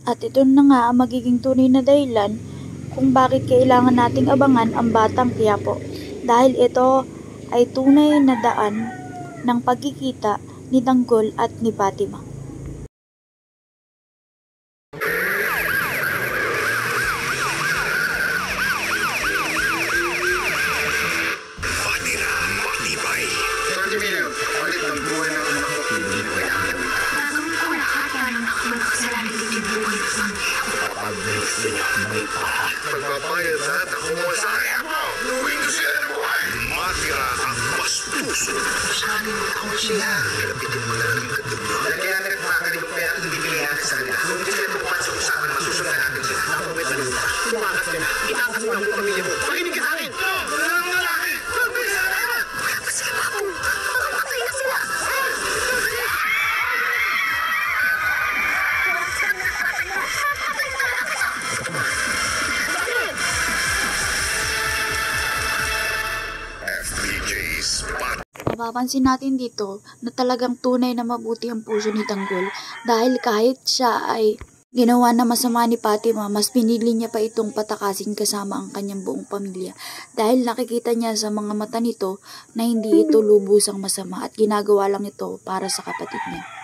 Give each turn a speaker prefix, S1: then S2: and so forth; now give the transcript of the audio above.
S1: At ito na nga ang magiging tunay na dahilan kung bakit kailangan nating abangan ang Batang Quiapo. Dahil ito ay tunay na daan ng pagkikita ni Tanggol at ni Fatima.
S2: Magpapayad lahat ang kumuha sa akin mo. Luwin ko sila ng buhay. Matira ang bastuso. Saan mo ako sila? Kalapitin mo lang yung katulog. Kaya nagmakalig pa yan, hindi kailangan sa kanila. Luwin sila tumakas sa usapan, masusunod natin sila. Ako may tanong pa. Tumakas ka na. Itakas mo ang pamilya mo. Pakinig ka sa akin. Wala nang lalaki. Pagpili sa akin. Wala pa sila ako. Makamatay na sila.
S1: Mapapansin natin dito na talagang tunay na mabuti ang puso ni Tanggol dahil kahit siya ay ginawa na masama ni Fatima, mas pinili niya pa itong patakasin kasama ang kanyang buong pamilya dahil nakikita niya sa mga mata nito na hindi ito lubusang masama at ginagawa lang ito para sa kapatid niya.